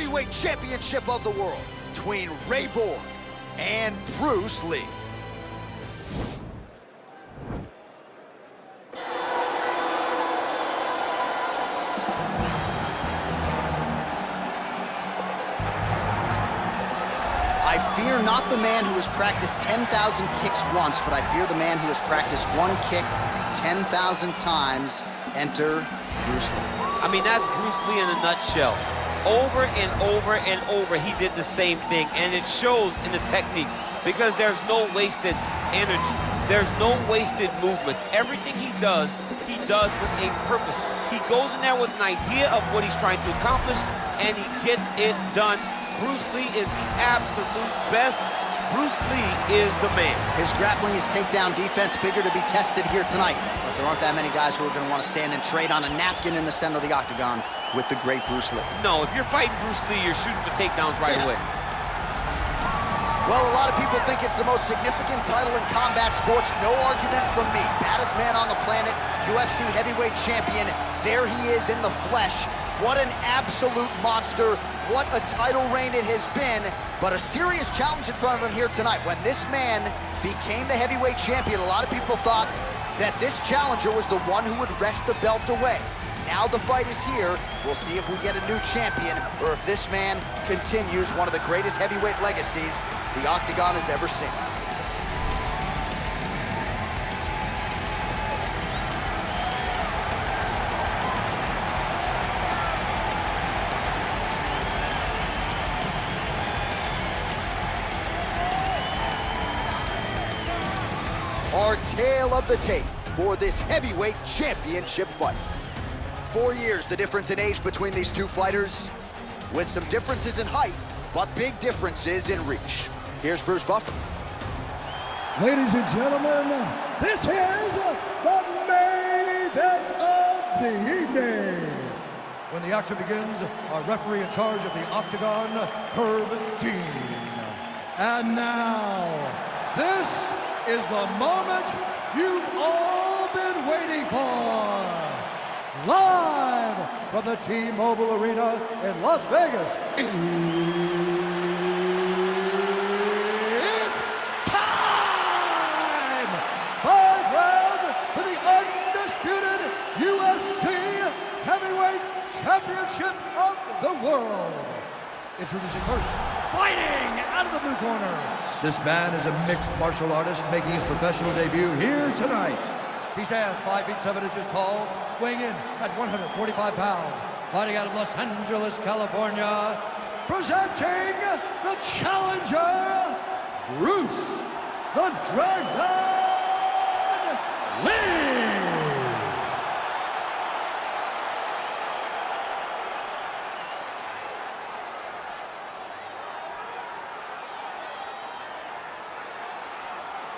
heavyweight championship of the world between Ray Borg and Bruce Lee. I fear not the man who has practiced 10,000 kicks once, but I fear the man who has practiced one kick 10,000 times. Enter Bruce Lee. I mean, that's Bruce Lee in a nutshell. Over and over and over, he did the same thing, and it shows in the technique because there's no wasted energy. There's no wasted movements. Everything he does with a purpose. He goes in there with an idea of what he's trying to accomplish, and he gets it done. Bruce Lee is the absolute best. Bruce Lee is the man. His grappling, his takedown defense figure to be tested here tonight. But there aren't that many guys who are going to want to stand and trade on a napkin in the center of the octagon with the great Bruce Lee. No, if you're fighting Bruce Lee, you're shooting for takedowns right away. Well, a lot of people think it's the most significant title in combat sports. No argument from me. Baddest man on the planet, UFC heavyweight champion. There he is in the flesh. What an absolute monster. What a title reign it has been. But a serious challenge in front of him here tonight. When this man became the heavyweight champion, a lot of people thought that this challenger was the one who would wrest the belt away. Now the fight is here. We'll see if we get a new champion or if this man continues one of the greatest heavyweight legacies the Octagon has ever seen. Our tale of the tape for this heavyweight championship fight. 4 years the difference in age between these two fighters, with some differences in height, but big differences in reach. Here's Bruce Buffer. Ladies and gentlemen, this is the main event of the evening. When the action begins, our referee in charge of the Octagon, Herb Dean. And now, this is the moment you've all been waiting for. Live from the T-Mobile Arena in Las Vegas. It's time! 5 rounds for the undisputed UFC Heavyweight Championship of the world. Introducing first, fighting out of the blue corner. This man is a mixed martial artist making his professional debut here tonight. He stands 5 feet 7 inches tall, weighing in at 145 pounds. Fighting out of Los Angeles, California, presenting the challenger, Bruce the Dragon Lee.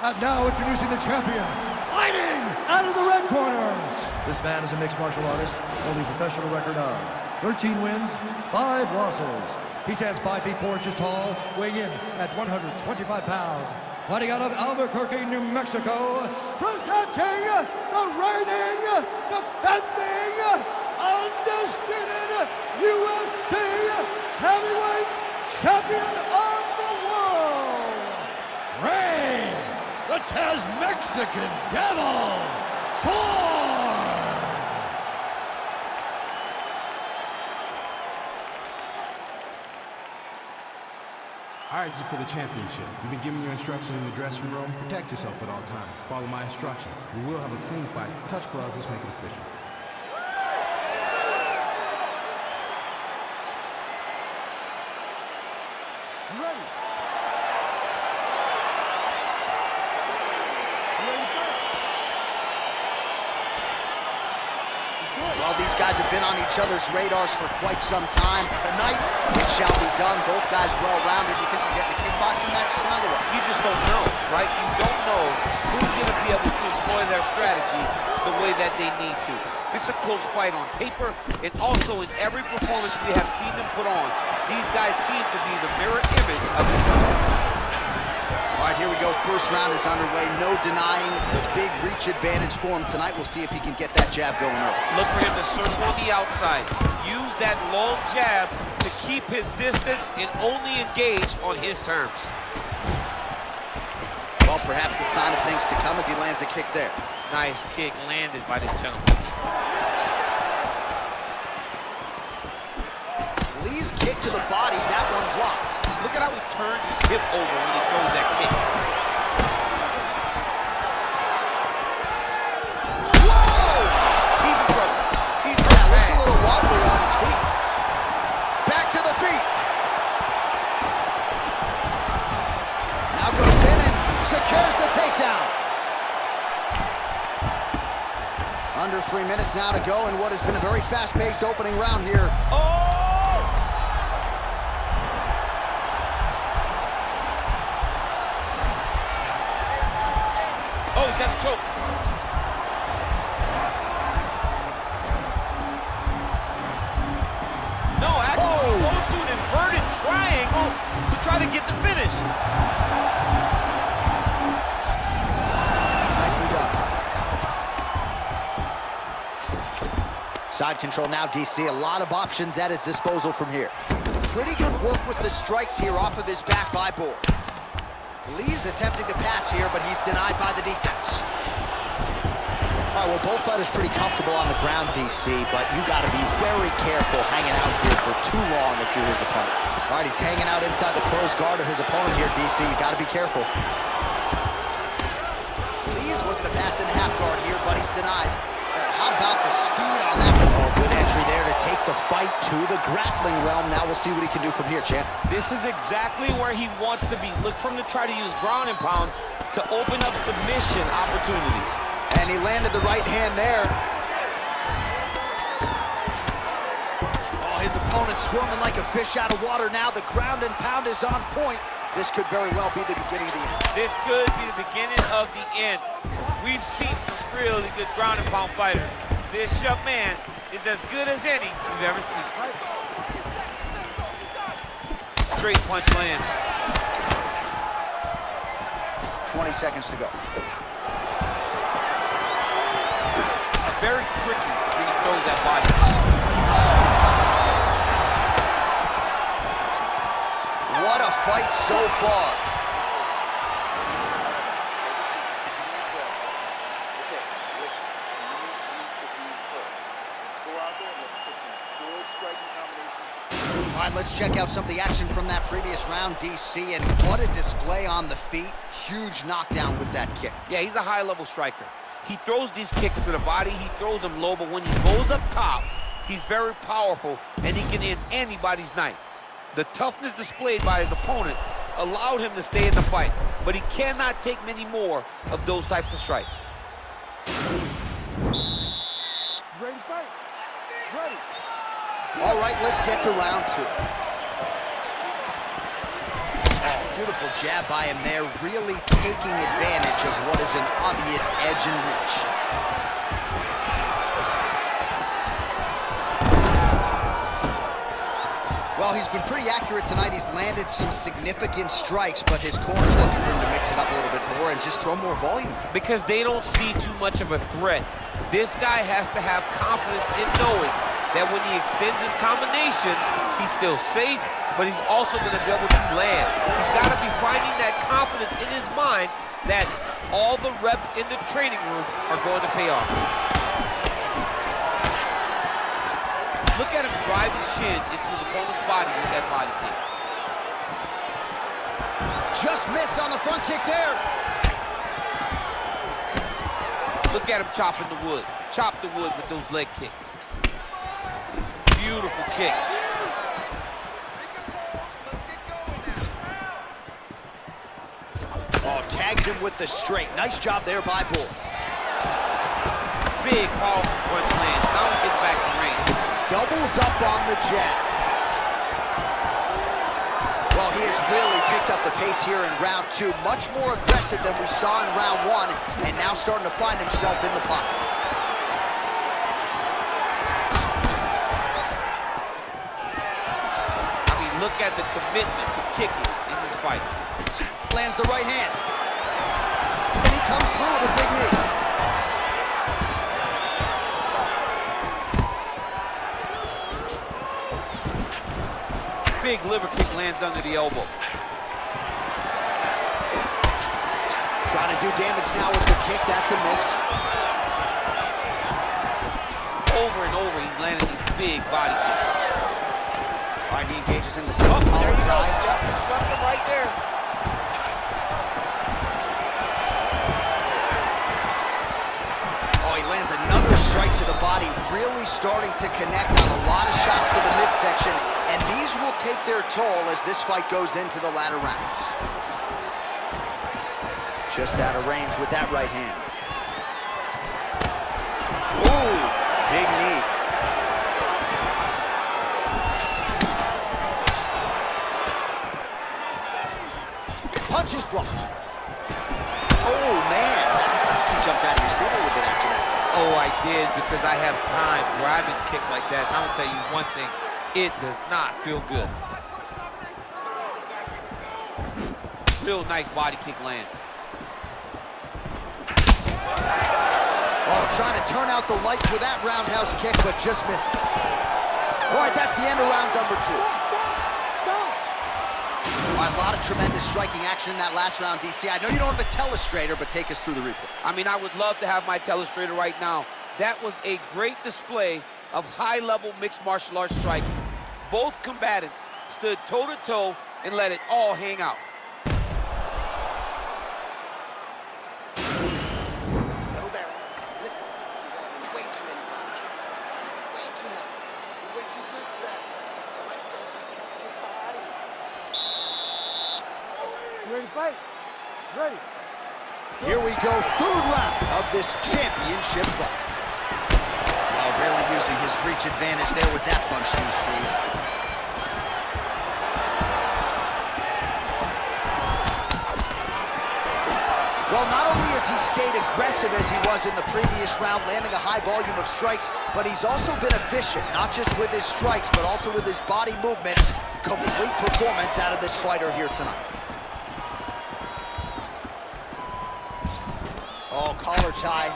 And now introducing the champion, fighting out of the red corner. This man is a mixed martial artist, holding a professional record of 13 wins, 5 losses. He stands 5 feet 4 inches tall, weighing in at 125 pounds. Fighting out of Albuquerque, New Mexico, presenting the reigning, defending, undisputed UFC heavyweight champion of the world, Ray, the Taz-Mexican Devil, Borg! All right, this is for the championship. You've been giving your instructions in the dressing room. Protect yourself at all times. Follow my instructions. We will have a clean fight. Touch gloves, let's make it official. You ready? Well, these guys have been on each other's radars for quite some time. Tonight, it shall be done. Both guys well-rounded. You think we're getting a kickboxing match tonight or what? You just don't know, right? You don't know who's going to be able to employ their strategy the way that they need to. This is a close fight on paper, and also in every performance we have seen them put on. These guys seem to be the mirror image of each other. All right, here we go. First round is underway. No denying the big reach advantage for him tonight. We'll see if he can get that jab going early. Look for him to circle on the outside. Use that long jab to keep his distance and only engage on his terms. Well, perhaps a sign of things to come as he lands a kick there. Nice kick landed by this gentleman. Lee's kick to the body, that one blocked. Look at how he turns his hip over when he throws that kick. Whoa! He's in trouble. He's Yeah, looks a bad. little wobbly on his feet. Back to the feet. Now goes in and secures the takedown. Under 3 minutes now to go in what has been a very fast-paced opening round here. Oh! Oh, he's got a choke. No, actually, he goes to an inverted triangle to try to get the finish. Nicely done. Side control now, DC. A lot of options at his disposal from here. Pretty good work with the strikes here off of his back by Borg. Lee's attempting to pass here, but he's denied by the defense. All right, well, both fighters pretty comfortable on the ground, DC, but you got to be very careful hanging out here for too long if you're his opponent. All right, he's hanging out inside the closed guard of his opponent here, DC. You got to be careful. Lee's looking to pass into half guard here, but he's denied. How about the speed on that? Oh, good entry there to take the fight to the grappling realm. Now we'll see what he can do from here, champ. This is exactly where he wants to be. Look for him to try to use ground and pound to open up submission opportunities. And he landed the right hand there. Oh, his opponent squirming like a fish out of water now. The ground and pound is on point. This could very well be the beginning of the end. This could be the beginning of the end. We've seen some really good ground and pound fighters. This young man is as good as any we've ever seen. Straight punch land. 20 seconds to go. Very tricky when he throws that body. What a fight so far. Okay, listen, you need to be first. Let's go out there and let's put some good striking combinations together. All right, let's check out some of the action from that previous round, DC, and what a display on the feet. Huge knockdown with that kick. Yeah, he's a high-level striker. He throws these kicks to the body, he throws them low, but when he goes up top, he's very powerful, and he can end anybody's night. The toughness displayed by his opponent allowed him to stay in the fight, but he cannot take many more of those types of strikes. Ready to fight. Ready. All right, let's get to round two. Oh, beautiful jab by him there, really taking advantage of what is an obvious edge and reach. Well, he's been pretty accurate tonight. He's landed some significant strikes, but his corner's looking for him to mix it up a little bit more and just throw more volume. Because they don't see too much of a threat. This guy has to have confidence in knowing that when he extends his combinations, he's still safe, but he's also going to be able to land. He's got to be finding that confidence in his mind that all the reps in the training room are going to pay off. Look at him drive his shin into his opponent's body with that body kick. Just missed on the front kick there. Look at him chopping the wood. Chop the wood with those leg kicks. Beautiful kick. Oh, tags him with the straight. Nice job there by Borg. Big, powerful punch lands. Now he gets back in range. Doubles up on the jab. Well, he has really picked up the pace here in round two. Much more aggressive than we saw in round one, and now starting to find himself in the pocket. I mean, look at the commitment to kicking in this fight. Lands the right hand. And he comes through with a big knee. big liver kick lands under the elbow. Trying to do damage now with the kick. That's a miss. Over and over, he's landing these big body kicks. All right, he engages in the single collar tie. Yep, swept him right there. Oh, he lands another strike to the body, really starting to connect on a lot of shots to the midsection, and these will take their toll as this fight goes into the latter rounds. Just out of range with that right hand. Ooh, big knee. Punch is blocked. Oh, man. You jumped out of your seat a little bit after that. Oh, I did, because I have times where I've been kicked like that. And I'm gonna tell you one thing, it does not feel good. Real nice body kick lands. Oh, trying to turn out the lights with that roundhouse kick, but just misses. All right, that's the end of round number 2. All right, a lot of tremendous striking action in that last round, DC. I know you don't have a telestrator, but take us through the replay. I mean, I would love to have my telestrator right now. That was a great display of high-level mixed martial arts striking. Both combatants stood toe-to-toe and let it all hang out. Settle down. Listen, he's having way too many body shots. Way too many. You're way too good for that. All right, you gotta protect your body. You ready to fight? Ready. Here we go, third round of this championship fight. Well, really using his reach advantage there with that punch, DC. Well, not only has he stayed aggressive as he was in the previous round, landing a high volume of strikes, but he's also been efficient, not just with his strikes, but also with his body movement. Complete performance out of this fighter here tonight. Oh, collar tie.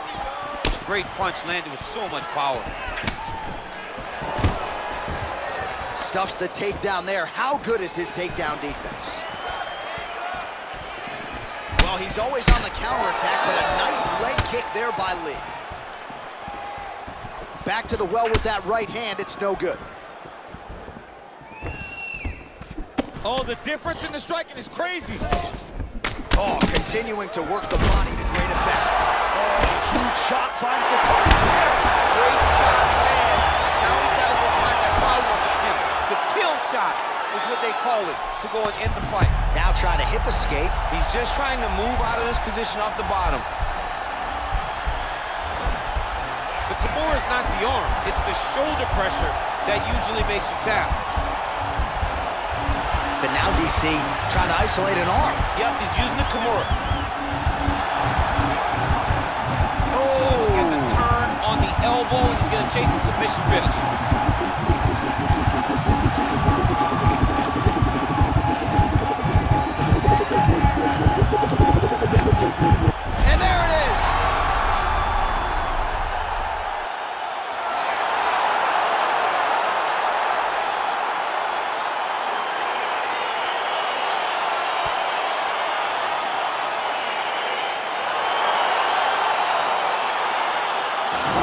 Great punch landed with so much power. Stuffs the takedown there. How good is his takedown defense? Well, he's always on the counterattack, but a nice leg kick there by Lee. Back to the well with that right hand. It's no good. Oh, the difference in the striking is crazy. Oh, continuing to work the body to great effect. Oh, huge shot finds the target there. Great shot lands. Now he's got to go find that follow-up attempt. The kill shot is what they call it, to go and end the fight. Now trying to hip escape. He's just trying to move out of this position off the bottom. The Kimura is not the arm. It's the shoulder pressure that usually makes you tap. But now DC trying to isolate an arm. Yep, he's using the Kimura. Oh! Get the turn on the elbow, and he's going to chase the submission finish. And there it is!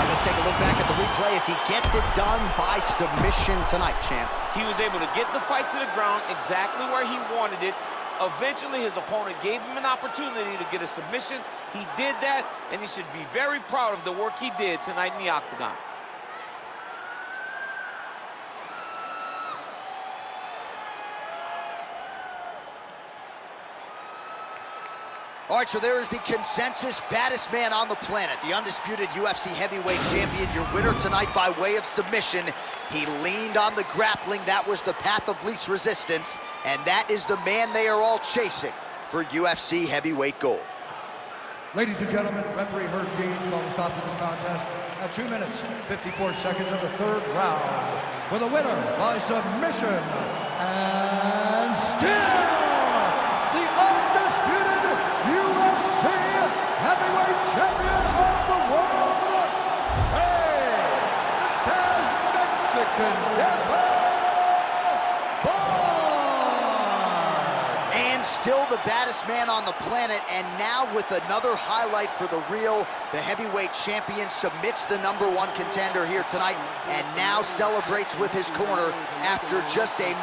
Let's take a look back at the replay as he gets it done by submission tonight, champ. He was able to get the fight to the ground exactly where he wanted it. Eventually, his opponent gave him an opportunity to get a submission. He did that, and he should be very proud of the work he did tonight in the octagon. All right, so there is the consensus baddest man on the planet, the undisputed UFC heavyweight champion, your winner tonight by way of submission. He leaned on the grappling. That was the path of least resistance, and that is the man they are all chasing for UFC heavyweight gold. Ladies and gentlemen, referee Herb Dean's going to stop to this contest at 2 minutes, 54 seconds of the third round, with a winner by submission, and still the undisputed UFC heavyweight champion of the world, hey, the Taz Mexican Devil, Borg! And still the baddest man on the planet, and now with another highlight for the real. The heavyweight champion submits the #1 contender here tonight, and now celebrates with his corner after just a